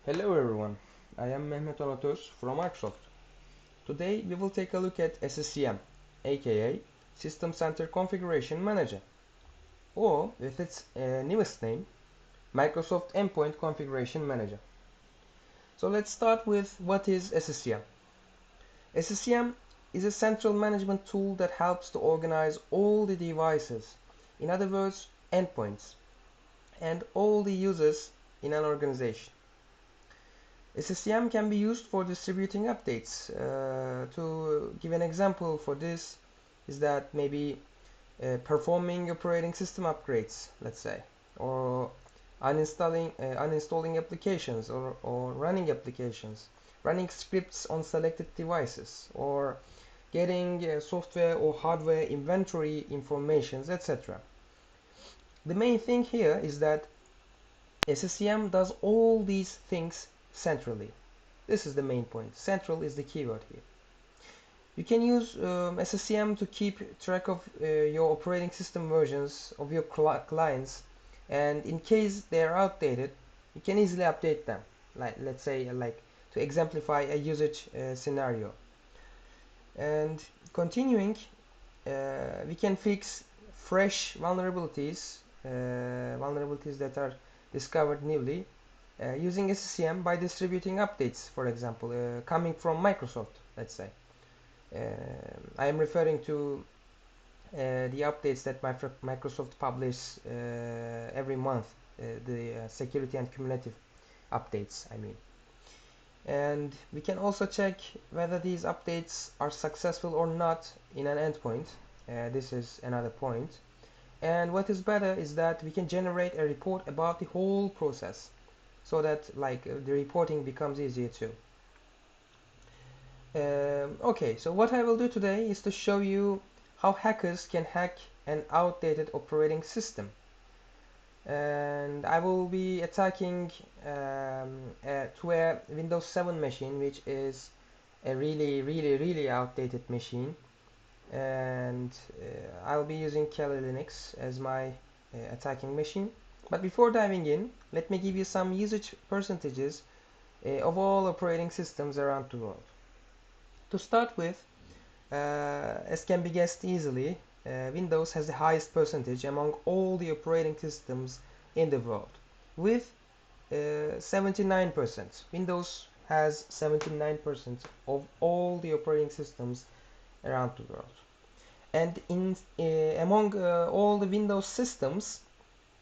Hello everyone, I am Mehmet Olatöz from Microsoft. Today we will take a look at SCCM, aka System Center Configuration Manager, or with its newest name, Microsoft Endpoint Configuration Manager. So let's start with what is SCCM. SCCM is a central management tool that helps to organize all the devices, in other words, endpoints, and all the users in an organization. SCCM can be used for distributing updates. To give an example for this is that maybe performing operating system upgrades, let's say, or uninstalling applications or running applications, running scripts on selected devices, or getting software or hardware inventory informations, etc. The main thing here is that SCCM does all these things centrally. This is the main point. Central is the keyword here. You can use SCCM to keep track of your operating system versions of your clients, and in case they are outdated, you can easily update them. Like, let's say, like to exemplify a usage scenario. And continuing, we can fix fresh vulnerabilities that are discovered newly using SCCM by distributing updates, for example, coming from Microsoft, let's say. I am referring to the updates that Microsoft publishes every month, the security and cumulative updates, I mean. And we can also check whether these updates are successful or not in an endpoint. This is another point. And what is better is that we can generate a report about the whole process, so that the reporting becomes easier too. Okay, so what I will do today is to show you how hackers can hack an outdated operating system. And I will be attacking to a Windows 7 machine, which is a really outdated machine. And I'll be using Kali Linux as my attacking machine. But before diving in, let me give you some usage percentages of all operating systems around the world. To start with, as can be guessed easily, Windows has the highest percentage among all the operating systems in the world, with 79%. Windows has 79% of all the operating systems around the world. And among all the Windows systems,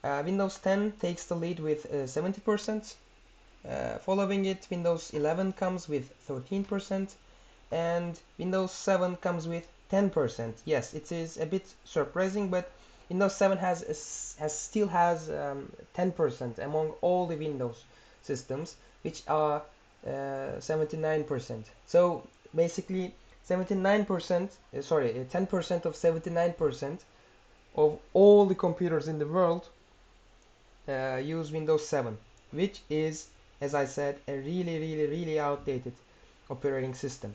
Windows 10 takes the lead with 70%. Following it, Windows 11 comes with 13%, and Windows 7 comes with 10%. Yes, it is a bit surprising, but Windows 7 still has 10% among all the Windows systems, which are 79%. So basically, 79%, 10% of 79% of all the computers in the world use Windows 7, which is, as I said, a really outdated operating system.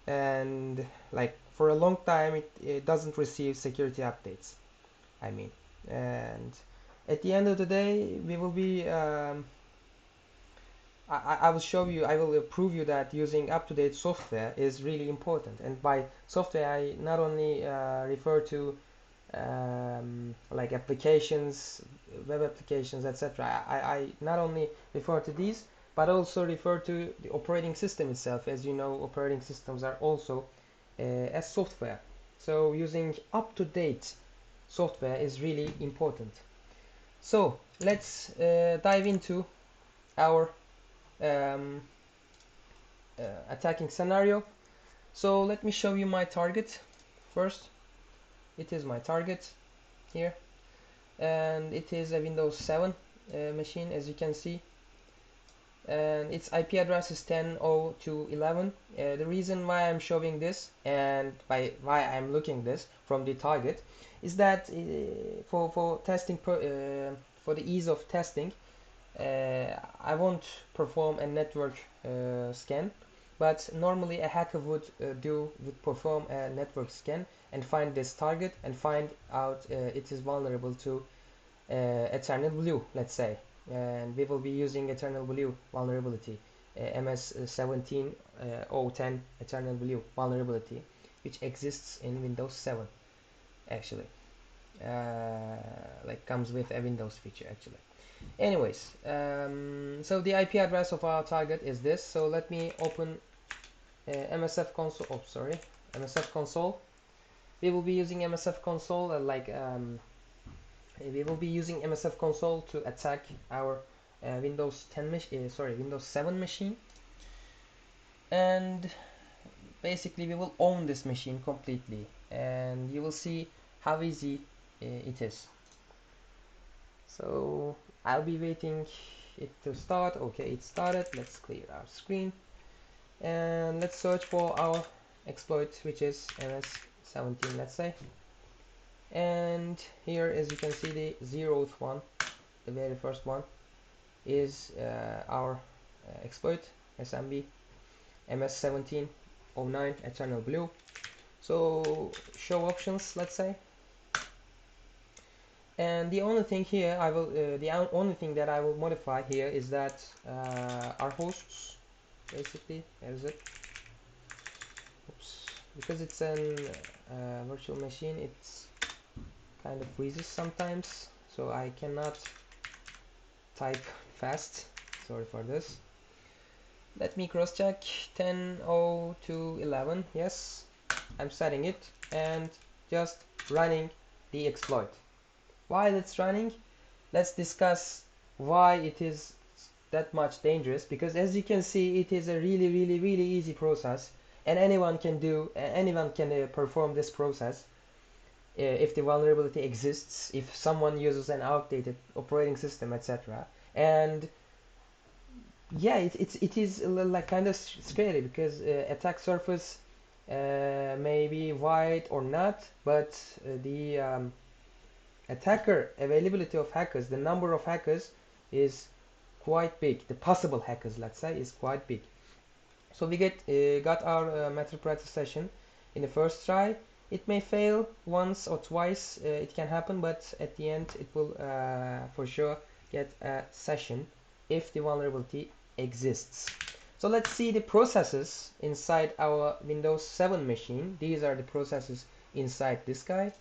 And like for a long time, it doesn't receive security updates, I mean. And at the end of the day, we will be I will show you, I will prove you that using up-to-date software is really important. And by software, I not only refer to like applications, web applications, etc. I not only refer to these, but also refer to the operating system itself. As you know, operating systems are also as software. So using up-to-date software is really important. So let's dive into our um, attacking scenario. So let me show you my target first. It is my target here, and it is a Windows 7 machine, as you can see, and its IP address is 10.02.11. The reason why I'm showing this and why I'm looking this from the target is that for testing for the ease of testing, I won't perform a network scan, but normally a hacker would perform a network scan and find this target and find out it is vulnerable to Ethernet blue, let's say. and we will be using Eternal Blue vulnerability, MS17 Eternal Blue vulnerability, which exists in Windows 7 actually. Like comes with a Windows feature actually. Anyways, so the IP address of our target is this. So let me open MSF console. Oh, sorry, MSF console. We will be using MSF console we will be using MSF console to attack our Windows 10 Windows 7 machine, and basically we will own this machine completely, and you will see how easy it is. So I'll be waiting it to start. Okay, it started. Let's clear our screen and let's search for our exploit, which is MS17, let's say. And here, as you can see, the 0th one, the very first one, is our exploit SMB MS1709 Eternal Blue. So show options, let's say. And the only thing here only thing that I will modify here is that our hosts, basically, there's it. Oops, because it's an virtual machine, it's kind of freezes sometimes, so I cannot type fast. Sorry for this. Let me cross check. 10.02.11. Yes, I'm setting it and just running the exploit. While it's running, let's discuss why it is that much dangerous, because as you can see, it is a really easy process, and anyone can perform this process if the vulnerability exists, if someone uses an outdated operating system, etc. And yeah, it is like kind of scary, because attack surface may be wide or not, but the attacker availability of hackers, the number of hackers is quite big. The possible hackers, let's say, is quite big. So we got our MetaPractice session in the first try. It may fail once or twice, it can happen, but at the end it will for sure get a session if the vulnerability exists. So let's see the processes inside our Windows 7 machine. These are the processes inside this guy.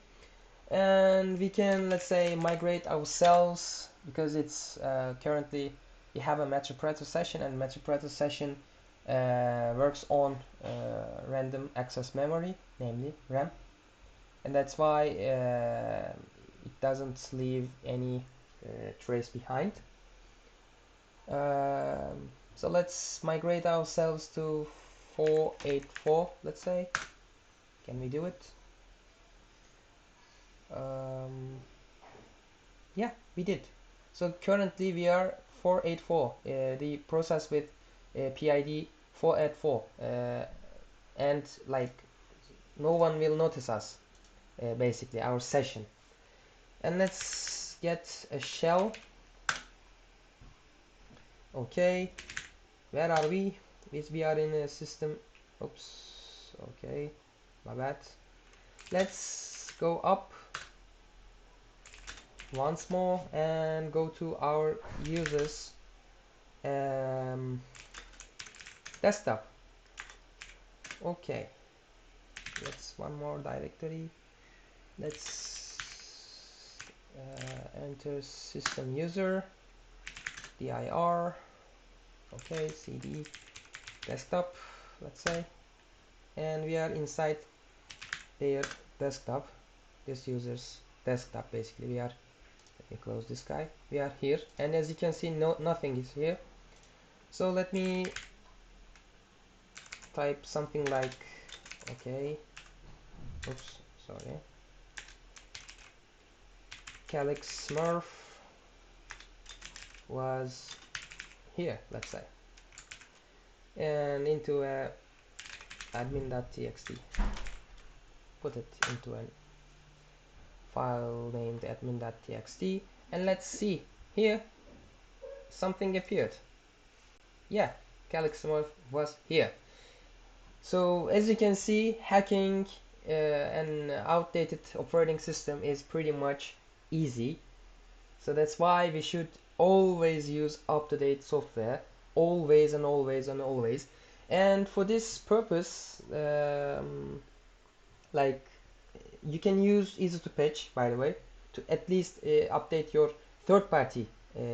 And we can, let's say, migrate ourselves, because it's currently we have a MetaPractice session, and MetaPractice session works on random access memory, namely RAM, and that's why it doesn't leave any trace behind. So let's migrate ourselves to 484, let's say. Can we do it? Yeah, we did. So currently we are 484, the process with PID 484, and like no one will notice us, basically our session. And let's get a shell. Okay, where are we? We are in a system. Oops, okay, my bad. Let's go up once more and go to our users desktop. Okay, let's one more directory. Let's enter system user dir. Okay, cd desktop, let's say, and we are inside their desktop, this user's desktop. Basically we are, let me close this guy, we are here, and as you can see, nothing is here. So let me type something like, okay, oops, sorry, Calyx Smurf was here, let's say, and into a admin.txt, put it into a file named admin.txt, and let's see here, something appeared. Yeah, Calyx Smurf was here. So as you can see, hacking an outdated operating system is pretty much easy. So that's why we should always use up-to-date software, always and always and always. And for this purpose, like you can use easy to patch, by the way, to at least update your third-party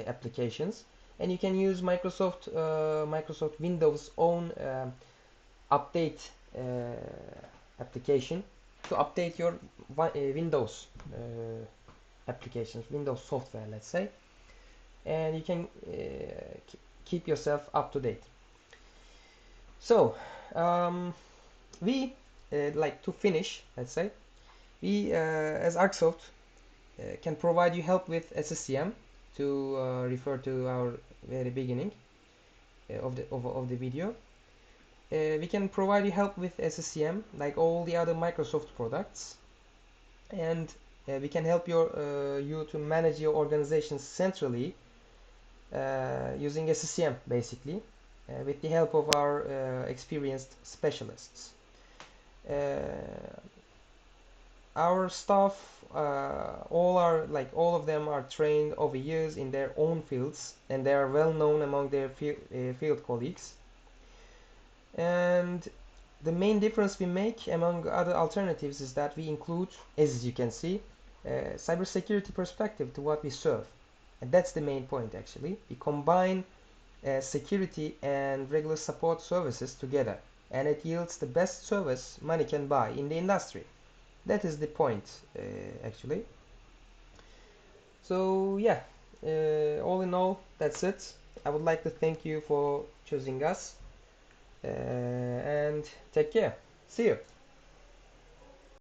applications, and you can use Microsoft Windows own update application to update your Windows applications, Windows software, let's say, and you can keep yourself up to date. So we like to finish, let's say, we as Arcsoft can provide you help with SCCM, to refer to our very beginning of the video. We can provide you help with SCCM like all the other Microsoft products, and we can help you to manage your organization centrally using SCCM basically, with the help of our experienced specialists. Our staff, all of them are trained over years in their own fields, and they are well known among their field colleagues. And the main difference we make among other alternatives is that we include, as you can see, cybersecurity perspective to what we serve. And that's the main point actually. We combine security and regular support services together, and it yields the best service money can buy in the industry. That is the point actually. So yeah, all in all, that's it. I would like to thank you for choosing us, and take care. See you.